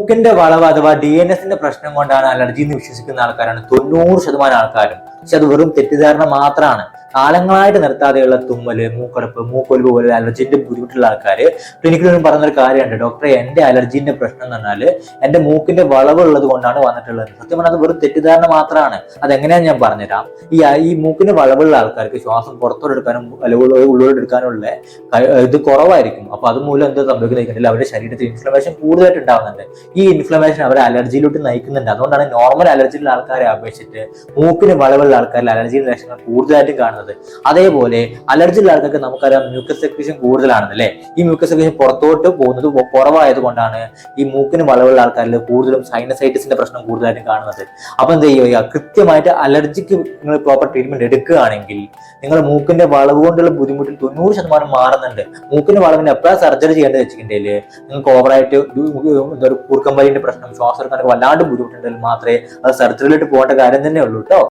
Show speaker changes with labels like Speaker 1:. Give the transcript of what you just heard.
Speaker 1: മൂക്കിന്റെ വളവ് അഥവാ DNSന്റെ പ്രശ്നം കൊണ്ടാണ് അലർജി എന്ന് വിശ്വസിക്കുന്ന ആൾക്കാരാണ് 90% ആൾക്കാരും. പക്ഷെ അത് വെറും തെറ്റിദ്ധാരണ മാത്രമാണ്. കാലങ്ങളായിട്ട് നിർത്താതെയുള്ള തുമ്മല്, മൂക്കടപ്പ്, മൂക്കൊലിപ്പ് പോലെ അലർജിന്റെ ബുദ്ധിമുട്ടുള്ള ആൾക്കാർ ക്ലിനിക്കിൽ നിന്നും പറഞ്ഞൊരു കാര്യമുണ്ട്, ഡോക്ടറെ എന്റെ അലർജിന്റെ പ്രശ്നം എന്ന് പറഞ്ഞാല് എന്റെ മൂക്കിന്റെ വളവ് ഉള്ളത് കൊണ്ടാണ് വന്നിട്ടുള്ളത്. സത്യം പറഞ്ഞാൽ അത് വെറും തെറ്റിദ്ധാരണ മാത്രമാണ്. അതെങ്ങനെയാന്ന് ഞാൻ പറഞ്ഞുതരാം. ഈ മൂക്കിന് വളവുള്ള ആൾക്കാർക്ക് ശ്വാസം പുറത്തോടെടുക്കാനും ഉള്ളോടെടുക്കാനുള്ള ഇത് കുറവായിരിക്കും. അപ്പൊ അതുമൂലം എന്ത് സംഭവിക്കുന്നില്ല, അവരുടെ ശരീരത്തിൽ ഇൻഫ്ലമേഷൻ കൂടുതലായിട്ട് ഉണ്ടാവുന്നുണ്ട്. ഈ ഇൻഫ്ലമേഷൻ അവരെ അലർജിയിലോട്ട് നയിക്കുന്നുണ്ട്. അതുകൊണ്ടാണ് നോർമൽ അലർജിയുള്ള ആൾക്കാരെ അപേക്ഷിച്ചിട്ട് മൂക്കിന് വളവുള്ള ആൾക്കാരിൽ അലർജിയുടെ ലക്ഷണങ്ങൾ കൂടുതലായിട്ടും കാണുന്നത്. അതേപോലെ അലർജി ഉള്ള ആൾക്കാർക്ക് നമുക്കറിയാം മ്യൂക്കസ് സെക്രീഷൻ കൂടുതലാണെന്ന് അല്ലേ. ഈ മ്യൂക്കസ് സെക്രീഷൻ പുറത്തോട്ട് പോകുന്നത് കുറവായത് കൊണ്ടാണ് ഈ മൂക്കിന് വളവുള്ള ആൾക്കാരിൽ കൂടുതലും സൈനസൈറ്റിസിന്റെ പ്രശ്നം കൂടുതലായിട്ടും കാണുന്നത്. അപ്പൊ എന്ത് ചെയ്യുക, കൃത്യമായിട്ട് അലർജിക്ക് നിങ്ങൾ പ്രോപ്പർ ട്രീറ്റ്മെന്റ് എടുക്കുകയാണെങ്കിൽ നിങ്ങളുടെ മൂക്കിന്റെ വളവ് കൊണ്ടുള്ള ബുദ്ധിമുട്ടിൽ 90% മാറുന്നുണ്ട്. മൂക്കിന്റെ വളവിന് എപ്പോഴാണ് സർജറി ചെയ്യേണ്ടത് വെച്ചിട്ടുണ്ടെങ്കിൽ നിങ്ങൾക്ക് ഓവറായിട്ട് കൂർക്കമ്പലിന്റെ പ്രശ്നം, ശ്വാസം എടുക്കാനൊക്കെ വല്ലാണ്ട് ബുദ്ധിമുട്ടുണ്ടെങ്കിൽ മാത്രമേ അത് സർജറിയിലോട്ട് പോകേണ്ട കാര്യം തന്നെ ഉള്ളൂ കേട്ടോ.